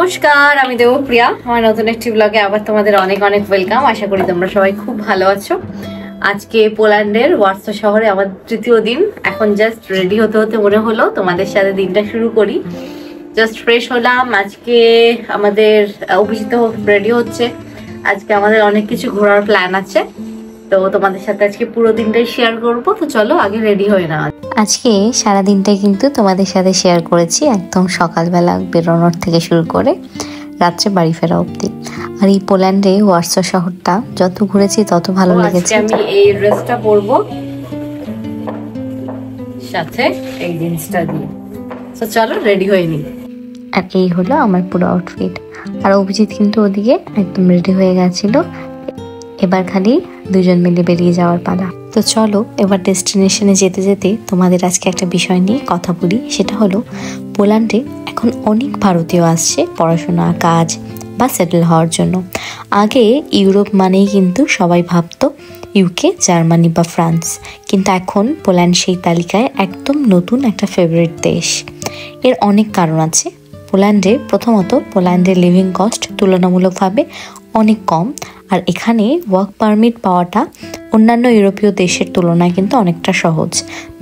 নমস্কার, আমি দেবপ্রিয়া। আমার নতুন একটি ব্লগে আবার তোমাদের অনেক অনেক ওয়েলকাম। আশা করি তোমরা সবাই খুব ভালো আছো। আজকে পোল্যান্ডের ওয়ার্সো শহরে আমার তৃতীয় দিন। এখন জাস্ট রেডি হতে হতে মনে হলো তোমাদের সাথে দিনটা শুরু করি। জাস্ট ফ্রেশ হলাম। আজকে আমাদের অভিজিৎ রেডি হচ্ছে। আজকে আমাদের অনেক কিছু ঘোরার প্ল্যান আছে, তো তোমাদের সাথে আজকে পুরো দিনটাই শেয়ার করবো। তো চলো আগে রেডি হয়ে না। আজকে সারা দিনটাই কিন্তু তোমাদের সাথে শেয়ার করেছি, একদম সকালবেলা বেরোনোর থেকে শুরু করে রাত্রে বাড়ি ফেরা অবধি। আর এই পোল্যান্ডে ওয়ার্সো শহরটা যত ঘুরেছি তত ভালো লেগেছে। আমি এই ড্রেসটা পরবো, সাথে এই জিন্সটা দিয়ে। তো চলো রেডি হয়ে নি। আর এই হলো আমার পুরো আউটফিট। আর অভিজিৎ কিন্তু ওদিকে একদম রেডি হয়ে গেছিল। এবার খালি দুজন মিলে বেরিয়ে যাওয়ার পালা। তো চলো এবার ডেস্টিনেশনে যেতে যেতে তোমাদের আজকে একটা বিষয় নিয়ে কথা বলি। সেটা হলো পোল্যান্ডে এখন অনেক ভারতীয় আসছে পড়াশোনা, কাজ বা সেটেল হওয়ার জন্য। আগে ইউরোপ মানেই কিন্তু সবাই ভাবতো ইউকে, জার্মানি বা ফ্রান্স, কিন্তু এখন পোল্যান্ড সেই তালিকায় একদম নতুন একটা ফেভারিট দেশ। এর অনেক কারণ আছে। প্রথমত পোল্যান্ডের লিভিং কস্ট তুলনামূলকভাবে অনেক কম। আর এখানে ওয়ার্ক পারমিট পাওয়াটা অন্যান্য ইউরোপীয় দেশের তুলনায় কিন্তু অনেকটা সহজ।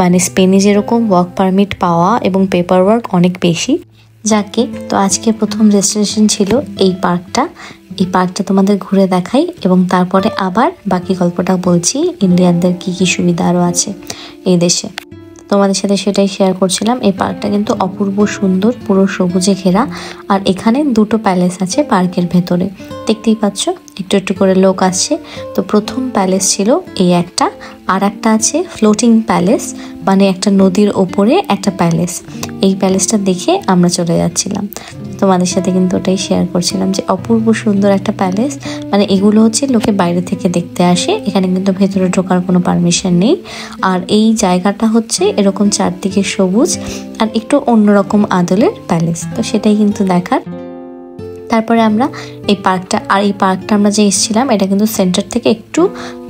মানে স্পেনে যেরকম ওয়ার্ক পারমিট পাওয়া এবং পেপার ওয়ার্ক অনেক বেশি। যাকে তো আজকে প্রথম ডেস্টিনেশন ছিল এই পার্কটা। এই পার্কটা তোমাদের ঘুরে দেখাই এবং তারপরে আবার বাকি গল্পটা বলছি, ইন্ডিয়ানদের কি কি সুবিধা আরও আছে এই দেশে। তোমাদের সাথে সেটাই শেয়ার করছিলাম। এই পার্কটা কিন্তু অপূর্ব সুন্দর, পুরো সবুজে ঘেরা। আর এখানে দুটো প্যালেস আছে পার্কের ভেতরে, দেখতেই পাচ্ছ একটু একটু করে লোক আসছে। তো প্রথম প্যালেস ছিল এই একটা, আর একটা আছে ফ্লোটিং প্যালেস, মানে একটা নদীর ওপরে একটা প্যালেস। এই প্যালেসটা দেখে আমরা চলে যাচ্ছিলাম। তোমাদের সাথে কিন্তু ওটাই শেয়ার করছিলাম যে অপূর্ব সুন্দর একটা প্যালেস। মানে এগুলো হচ্ছে লোকে বাইরে থেকে দেখতে আসে, এখানে কিন্তু ভেতরে ঢোকার কোনো পারমিশন নেই। আর এই জায়গাটা হচ্ছে এরকম চারদিকে সবুজ আর একটু অন্যরকম আদলের প্যালেস, তো সেটাই কিন্তু দেখার। তারপরে আমরা এই পার্কটা আমরা যে এসেছিলাম এটা কিন্তু সেন্টার থেকে একটু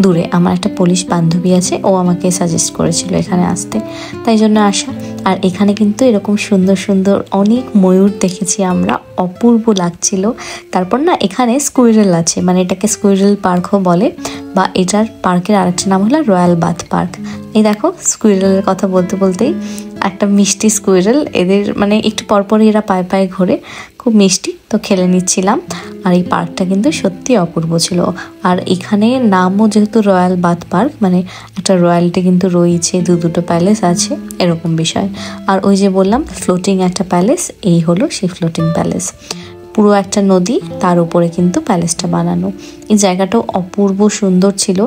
দূরে। আমার একটা পুলিশ বান্ধবী আছে, ও আমাকে সাজেস্ট করেছিল এখানে আসতে, তাই জন্য আসা। আর এখানে কিন্তু এরকম সুন্দর সুন্দর অনেক ময়ূর দেখেছি আমরা, অপূর্ব লাগছিল। তারপর না এখানে স্কুইরেল আছে, মানে এটাকে স্কুইরেল পার্কও বলে, বা এটার পার্কের আরেকটা নাম হলো রয়্যাল বাথ পার্ক। এই দেখো স্কুইরেলের কথা বলতে বলতেই একটা মিষ্টি স্কুইরেল, এদের মানে একটু পরপরই এরা পায়ে পায়ে ঘোরে, খুব মিষ্টি। তো খেলে নিচ্ছিলাম। আর এই পার্কটা কিন্তু সত্যি অপূর্ব ছিল। আর এখানে নামও যেহেতু রয়্যাল বাথ পার্ক, মানে একটা রয়্যালটি কিন্তু রয়েছে, দুটো প্যালেস আছে এরকম বিষয়। আর ওই যে বললাম ফ্লোটিং একটা প্যালেস, এই হলো সেই ফ্লোটিং প্যালেস। পুরো একটা নদী, তার উপরে কিন্তু প্যালেসটা বানানো। এই জায়গাটাও অপূর্ব সুন্দর ছিল।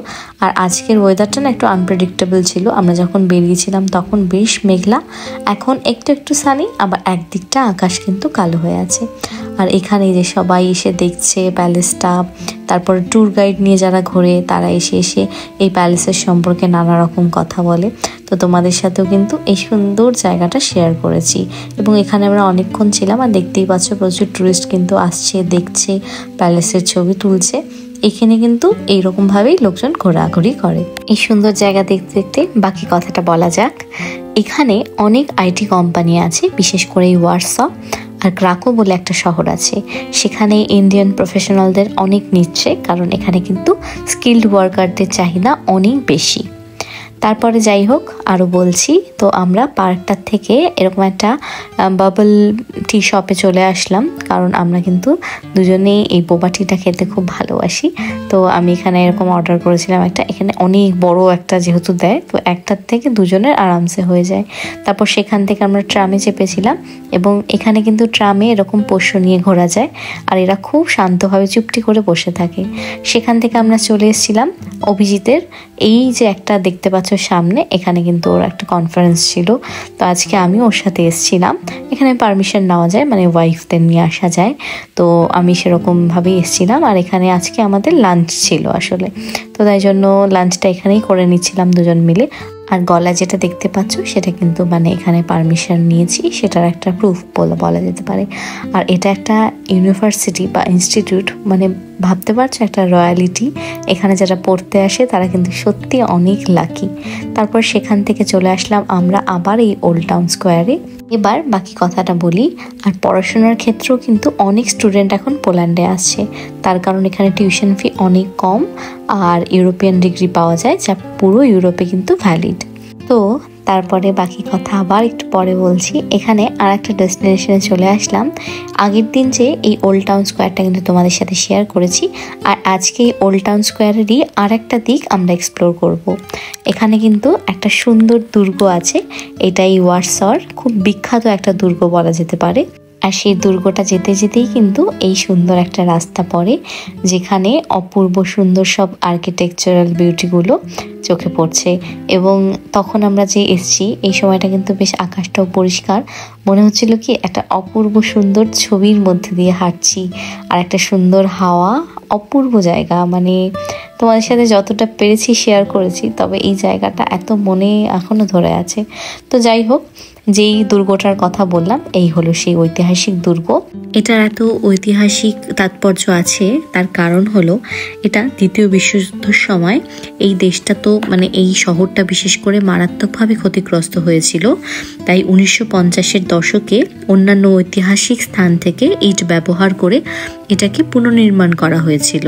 আর আজকের ওয়েদারটা না একটু আনপ্রেডিক্টেবল ছিল। আমরা যখন বেরিয়েছিলাম তখন বেশ মেঘলা, এখন একটু একটু সানি, আবার একদিকটা আকাশ কিন্তু কালো হয়ে আছে। আর এখানে যে সবাই এসে দেখছে প্যালেসটা, তারপরে ট্যুর গাইড নিয়ে যারা ঘোরে তারা এসে এসে এই প্যালেসের সম্পর্কে নানা রকম কথা বলে। তো তোমাদের সাথেও কিন্তু এই সুন্দর জায়গাটা শেয়ার করেছি। এবং এখানে আমরা অনেকক্ষণ ছিলাম। আর দেখতেই পাচ্ছ প্রচুর টুরিস্ট কিন্তু আসছে, দেখছে, প্যালেসের ছবি তুলছে। এখানে কিন্তু এইরকমভাবেই লোকজন ঘোরাঘুরি করে। এই সুন্দর জায়গা দেখতে দেখতে বাকি কথাটা বলা যাক। এখানে অনেক আইটি কোম্পানি আছে, বিশেষ করে এই ওয়ার্সো আর ক্রাকো বলে একটা শহর আছে, সেখানে ইন্ডিয়ান প্রফেশনালদের অনেক নিচ্ছে, কারণ এখানে কিন্তু স্কিল্ড ওয়ার্কারদের চাহিদা অনেক বেশি। তারপরে যাই হোক আরও বলছি। তো আমরা পার্কটার থেকে এরকম একটা বাবল টি শপে চলে আসলাম, কারণ আমরা কিন্তু দুজনেই এই বোবা টিটা খেতে খুব ভালোবাসি। তো আমি এখানে এরকম অর্ডার করেছিলাম একটা। এখানে অনেক বড় একটা যেহেতু দেয়, তো একটার থেকে দুজনের আরামসে হয়ে যায়। তারপর সেখান থেকে আমরা ট্রামে চেপেছিলাম, এবং এখানে কিন্তু ট্রামে এরকম পোষ্য নিয়ে ঘোরা যায়, আর এরা খুব শান্তভাবে চুপটি করে বসে থাকে। সেখান থেকে আমরা চলে এসেছিলাম অভিজিতের এই যে একটা দেখতে পাচ্ছ সামনে, এখানে কিন্তু ওর একটা কনফারেন্স ছিল। তো আজকে আমি ওর সাথে এসেছিলাম। এখানে পারমিশন নেওয়া যায়, মানে ওয়াইফদের নিয়ে আসা যায়। তো আমি সেরকমভাবেই এসেছিলাম। আর এখানে আজকে আমাদের লাঞ্চ ছিল আসলে, তো তাই জন্য লাঞ্চটা এখানেই করে নিচ্ছিলাম দুজন মিলে। আর গলা যেটা দেখতে পাচ্ছ সেটা কিন্তু মানে এখানে পারমিশন নিয়েছি, সেটার একটা প্রুফ বলা যেতে পারে। আর এটা একটা ইউনিভার্সিটি বা ইনস্টিটিউট, মানে ভাবতে পারছো একটা রয়্যালিটি এখানে যারা পড়তে আসে তারা কিন্তু সত্যি অনেক লাকি। তারপর সেখান থেকে চলে আসলাম আমরা আবার এই ওল্ড টাউন স্কোয়ারে। এবার বাকি কথাটা বলি। আর পড়াশোনার ক্ষেত্রেও কিন্তু অনেক স্টুডেন্ট এখন পোল্যান্ডে আসছে, তার কারণ এখানে টিউশন ফি অনেক কম আর ইউরোপিয়ান ডিগ্রি পাওয়া যায়, যা পুরো ইউরোপে কিন্তু ভ্যালিড। তো তারপরে বাকি কথা আবার একটু পরে বলছি। এখানে আর একটা ডেস্টিনেশনে চলে আসলাম। আগের দিন যে এই ওল্ড টাউন স্কোয়ারটা কিন্তু তোমাদের সাথে শেয়ার করেছি, আর আজকে এই ওল্ড টাউন স্কোয়ারেরই আর একটা দিক আমরা এক্সপ্লোর করব। এখানে কিন্তু একটা সুন্দর দুর্গ আছে, এটাই ওয়ারসর, খুব বিখ্যাত একটা দুর্গ বলা যেতে পারে। আর সেই দুর্গটা যেতে যেতেই কিন্তু এই সুন্দর একটা রাস্তা পড়ে, যেখানে অপূর্ব সুন্দর সব আর্কিটেকচারাল বিউটিগুলো চোখে পড়ছে। এবং তখন আমরা যে এসছি এই সময়টা কিন্তু বেশ আকাশটাও পরিষ্কার, মনে হচ্ছিল কি একটা অপূর্ব সুন্দর ছবির মধ্যে দিয়ে হাঁটছি। আর একটা সুন্দর হাওয়া, অপূর্ব জায়গা, মানে তোমাদের সাথে যতটা পেরেছি শেয়ার করেছি, তবে এই জায়গাটা এত মনে এখনো ধরে আছে। তো যাই হোক, যেই দুর্গটার কথা বললাম এই হলো সেই ঐতিহাসিক দুর্গ। এটার এত ঐতিহাসিক তাৎপর্য আছে, তার কারণ হলো এটা দ্বিতীয় বিশ্বযুদ্ধের সময় এই দেশটা তো মানে এই শহরটা বিশেষ করে মারাত্মকভাবে ক্ষতিগ্রস্ত হয়েছিল। তাই 1950-এর দশকে অন্যান্য ঐতিহাসিক স্থান থেকে ইট ব্যবহার করে এটাকে পুনর্নির্মাণ করা হয়েছিল।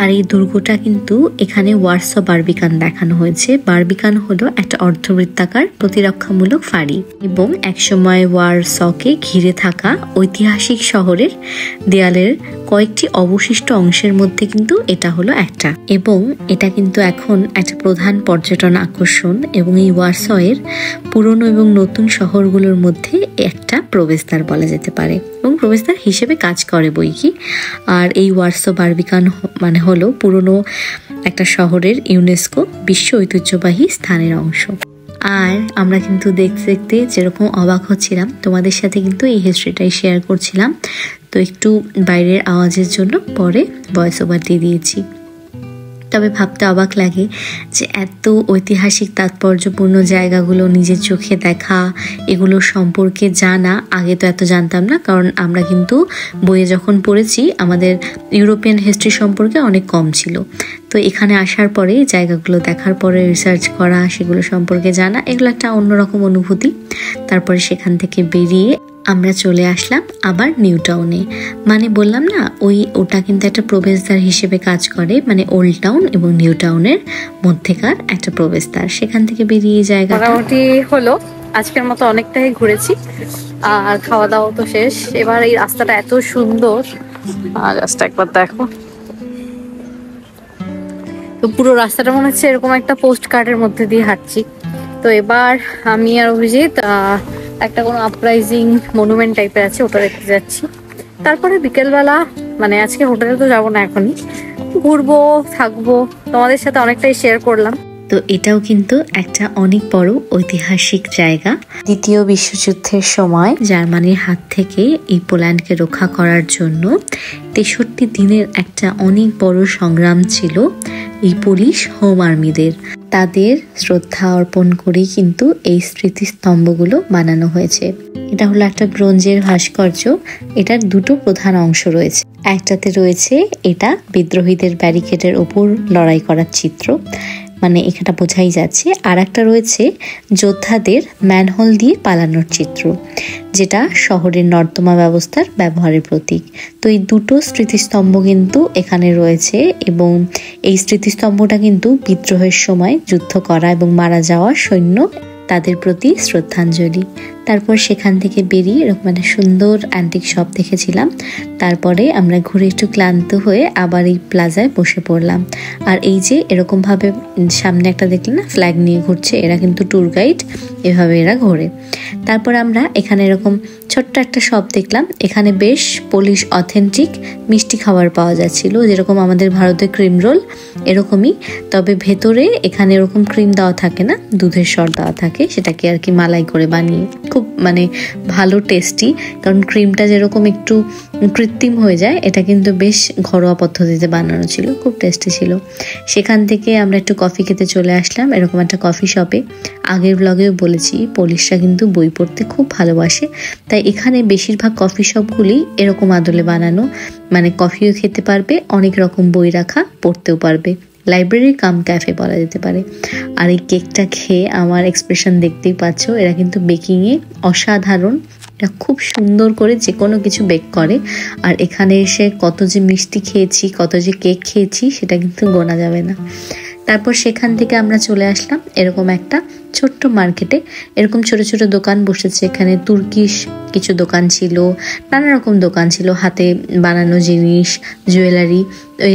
আর এই দুর্গটা কিন্তু এখানে ওয়ারসো বারবিকান দেখানো হয়েছে। বারবিকান হলো একটা অর্ধবৃত্তাকার প্রতিরক্ষামূলক ফাঁড়ি এবং একসময় ওয়ারসকে ঘিরে থাকা ঐতিহাসিক শহরের দেয়ালের কয়েকটি অবশিষ্ট অংশের মধ্যে কিন্তু এটা হলো একটা। এবং এটা কিন্তু এখন একটা প্রধান পর্যটন আকর্ষণ এবং এই ওয়ারসয়ের পুরনো এবং নতুন শহরগুলোর মধ্যে একটা প্রবেশদ্বার বলা যেতে পারে এবং প্রবেশদ্বার হিসেবে কাজ করে বইকি। আর এই ওয়ারসো বারবিকান মানে হলো পুরনো একটা শহরের ইউনেস্কো বিশ্ব ঐতিহ্যবাহী স্থানের অংশ। আর আমরা কিন্তু দেখতে দেখতে যেরকম অবাক হচ্ছিলাম, তোমাদের সাথে কিন্তু এই হিস্ট্রিটাই শেয়ার করছিলাম। তো একটু বাইরের আওয়াজের জন্য পরে ভয়েস ওভার দিয়ে দিয়েছি। তবে ভাবতে অবাক লাগে যে এত ঐতিহাসিক তাৎপর্যপূর্ণ জায়গাগুলো নিজের চোখে দেখা, এগুলো সম্পর্কে জানা, আগে তো এত জানতাম না, কারণ আমরা কিন্তু বইয়ে যখন পড়েছি আমাদের ইউরোপিয়ান হিস্ট্রি সম্পর্কে অনেক কম ছিল। তো এখানে আসার পরে জায়গাগুলো দেখার পরে রিসার্চ করা, সেগুলো সম্পর্কে জানা, এগুলো একটা অন্যরকম অনুভূতি। তারপরে সেখান থেকে বেরিয়ে আমরা চলে আসলাম আবার নিউ টাউনে। মানে বললাম না ওটা কিন্তু একটা প্রবেশদ্বার হিসেবে কাজ করে, মানে ওল্ড টাউন এবং নিউ টাউনের মধ্যেকার একটা প্রবেশদ্বার। সেখান থেকে বেরিয়ে জায়গা মোটামুটি হলো আজকের মতো অনেকটাই ঘুরেছি আর খাওয়া দাওয়া তো শেষ। এবার এই রাস্তাটা এত সুন্দর, জাস্ট একবার দেখো। তো পুরো রাস্তাটা মনে হচ্ছে এরকম একটা পোস্ট কার্ডের মধ্যে দিয়ে হাঁটছি। তো এবার আমি আর অভিজিৎ একটা কোনো আপরাইজিং মনুমেন্ট টাইপের আছে, ওটা দেখতে যাচ্ছি। তারপরে বিকেলবেলা মানে আজকে হোটেলে তো যাবো না, এখনই ঘুরবো, থাকবো, তোমাদের সাথে অনেকটাই শেয়ার করলাম। তো এটাও কিন্তু একটা অনেক বড় ঐতিহাসিক জায়গা। দ্বিতীয় বিশ্বযুদ্ধের সময় জার্মানির হাত থেকে এই পোল্যান্ডকে রক্ষা করার জন্য 63 দিনের একটা অনেক বড় সংগ্রাম ছিল এই পুলিশ হোম আর্মিদের। তাদের শ্রদ্ধা অর্পণ করেই কিন্তু এই স্মৃতিস্তম্ভগুলো বানানো হয়েছে। এটা হলো একটা ব্রোঞ্জের ভাস্কর্য। এটার দুটো প্রধান অংশ রয়েছে। একটাতে রয়েছে এটা বিদ্রোহীদের ব্যারিকেডের ওপর লড়াই করার চিত্র, মানে এখানটা বোঝাই যাচ্ছে। আর একটা রয়েছে যোদ্ধাদের ম্যানহোল দিয়ে পালানোর চিত্র, যেটা শহরের নর্দমা ব্যবস্থার ব্যবহারের প্রতীক। তো এই দুটো স্মৃতিস্তম্ভ কিন্তু এখানে রয়েছে এবং এই স্মৃতিস্তম্ভটা কিন্তু বিদ্রোহের সময় যুদ্ধ করা এবং মারা যাওয়া সৈন্য তাদের প্রতি শ্রদ্ধাঞ্জলি। তারপর সেখান থেকে বেরিয়ে এরকম একটা সুন্দর অ্যান্টিক শপ দেখেছিলাম। তারপরে আমরা ঘুরে একটু ক্লান্ত হয়ে আবার এই প্লাজায় বসে পড়লাম। আর এই যে এরকমভাবে সামনে একটা দেখলে না ফ্ল্যাগ নিয়ে ঘুরছে, এরা কিন্তু ট্যুর গাইড, এভাবে এরা ঘোরে। তারপর আমরা এখানে এরকম ছোট্ট একটা শপ দেখলাম। এখানে বেশ পোলিশ অথেন্টিক মিষ্টি খাবার পাওয়া যাচ্ছিল, যেরকম আমাদের ভারতের ক্রিম রোল এরকমই, তবে ভেতরে এখানে এরকম ক্রিম দেওয়া থাকে না, দুধের সর দেওয়া থাকে, সেটাকে আর কি মালাই করে বানিয়ে, খুব মানে ভালো টেস্টি। কারণ ক্রিমটা যেরকম একটু কৃত্রিম হয়ে যায়, এটা কিন্তু বেশ ঘরোয়া পদ্ধতিতে বানানো ছিল, খুব টেস্টি ছিল। সেখান থেকে আমরা একটু কফি খেতে চলে আসলাম এরকম একটা কফি শপে। আগের ব্লগেও বলেছি পোলিশরা কিন্তু বই পড়তে খুব ভালোবাসে, তাই এখানে বেশিরভাগ কফি শপগুলি এরকম আদলে বানানো, মানে কফিও খেতে পারবে, অনেক রকম বই রাখা, পড়তেও পারবে, লাইব্রেরি কাম ক্যাফে বলা যেতে পারে। আর এই কেকটা খেয়ে আমার এক্সপ্রেশন দেখতেই পাচ্ছ, এরা কিন্তু বেকিংয়ে অসাধারণ, এটা খুব সুন্দর করে যে কোনো কিছু বেক করে। আর এখানে এসে কত যে মিষ্টি খেয়েছি, কত যে কেক খেয়েছি সেটা কিন্তু গোনা যাবে না। তারপর সেখান থেকে আমরা চলে আসলাম এরকম একটা ছোট্ট মার্কেটে। এরকম ছোট ছোট দোকান বসেছে, এখানে তুর্কিশ কিছু দোকান ছিল, নানা রকম দোকান ছিল, হাতে বানানো জিনিস, জুয়েলারি,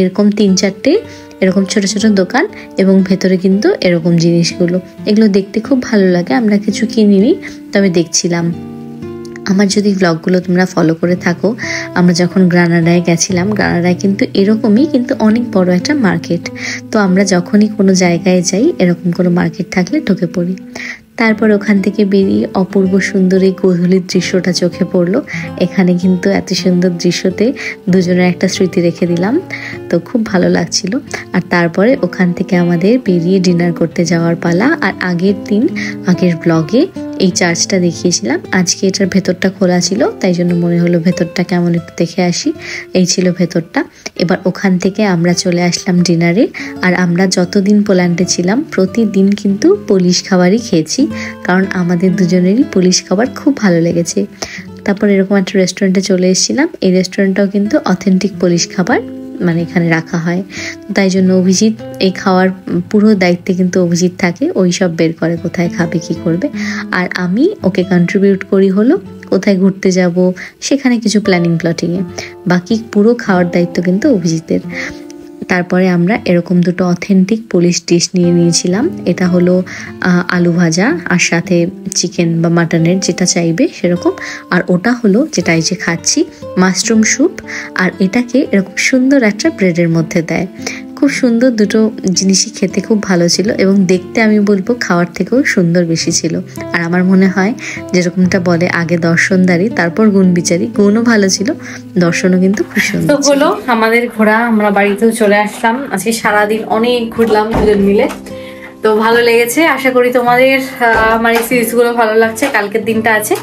এরকম 3-4টে এরকম ছোট ছোট দোকান, এবং ভেতরে কিন্তু এরকম জিনিসগুলো, এগুলো দেখতে খুব ভালো লাগে। আমরা কিছু কিনিনি, তবে দেখছিলাম। আমার যদি ব্লগগুলো তোমরা ফলো করে থাকো, আমরা যখন গ্রানাডায় গেছিলাম, গ্রানাডায় কিন্তু এরকমই, কিন্তু অনেক বড় একটা মার্কেট। তো আমরা যখনই কোনো জায়গায় যাই এরকম কোনো মার্কেট থাকলে ঢুকে পড়ি। তারপর ওখান থেকে বেরিয়ে অপূর্ব সুন্দর এই গোধূলির দৃশ্যটা চোখে পড়লো। এখানে কিন্তু এত সুন্দর দৃশ্যতে দুজনের একটা স্মৃতি রেখে দিলাম, তো খুব ভালো লাগছিল। আর তারপরে ওখান থেকে আমাদের বেরিয়ে ডিনার করতে যাওয়ার পালা। আর আগের ব্লগে এই চার্চটা দেখিয়েছিলাম, আজকে এটার ভেতরটা খোলা ছিল, তাই জন্য মনে হলো ভেতরটা কেমন একটু দেখে আসি। এই ছিল ভেতরটা। এবার ওখান থেকে আমরা চলে আসলাম ডিনারে। আর আমরা যতদিন পোল্যান্ডে ছিলাম প্রতিদিন কিন্তু পোলিশ খাবারই খেয়েছি, কারণ আমাদের দুজনেরই পোলিশ খাবার খুব ভালো লেগেছে। তারপর এরকম একটা রেস্টুরেন্টে চলে এসেছিলাম। এই রেস্টুরেন্টটাও কিন্তু অথেন্টিক পোলিশ খাবার মানে এখানে রাখা হয়, তাই জন্য অভিজিৎ এই খাওয়ার পুরো দায়িত্বে কিন্তু অভিজিৎ থাকে, ওই সব বের করে কোথায় খাবে কি করবে। আর আমি ওকে কন্ট্রিবিউট করি হলো কোথায় ঘুরতে যাব, সেখানে কিছু প্ল্যাটিংয়ে, বাকি পুরো খাওয়ার দায়িত্ব কিন্তু অভিজিতের। তারপরে আমরা এরকম দুটো অথেন্টিক পোলিশ ডিশ নিয়েছিলাম। এটা হলো আলু ভাজা, আর সাথে চিকেন বা মাটনের যেটা চাইবে সেরকম। আর ওটা হলো যেটা এই যে খাচ্ছি, মাশরুম স্যুপ। আর এটাকে এরকম সুন্দর একটা ব্রেডের মধ্যে দেয়। খুব সুন্দর দুটো জিনিসই খেতে খুব ভালো ছিল, এবং দেখতে আমি বলবো খাওয়ার থেকেও সুন্দর বেশি ছিল। আর আমার মনে হয় যেরকমটা বলে আগে দর্শনদারি তারপর গুণ বিচারি, গুণও ভালো ছিল, দর্শনও কিন্তু খুব সুন্দর। তো হলো আমাদের ঘোরা, আমরা বাড়িতেও চলে আসলাম। আজকে সারাদিন অনেক ঘুরলাম দুজন মিলে, তো ভালো লেগেছে। আশা করি তোমাদের আমার এই সিরিজগুলো ভালো লাগছে। কালকের দিনটা আছে,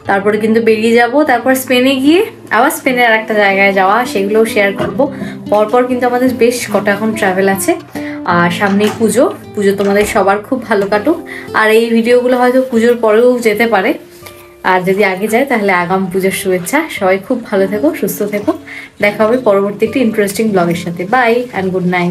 তারপরে কিন্তু বেরিয়ে যাব। তারপর স্পেনে গিয়ে আবার স্পেনের আর একটা জায়গায় যাওয়া, সেগুলোও শেয়ার করব। পরপর কিন্তু আমাদের বেশ কটা এখন ট্রাভেল আছে। আর সামনেই পুজো তোমাদের সবার খুব ভালো কাটুক। আর এই ভিডিওগুলো হয়তো পুজোর পরেও যেতে পারে, আর যদি আগে যায় তাহলে আগাম পুজোর শুভেচ্ছা। সবাই খুব ভালো থেকো, সুস্থ থেকো। দেখা হবে পরবর্তী একটি ইন্টারেস্টিং ব্লগের সাথে। Bye and good night.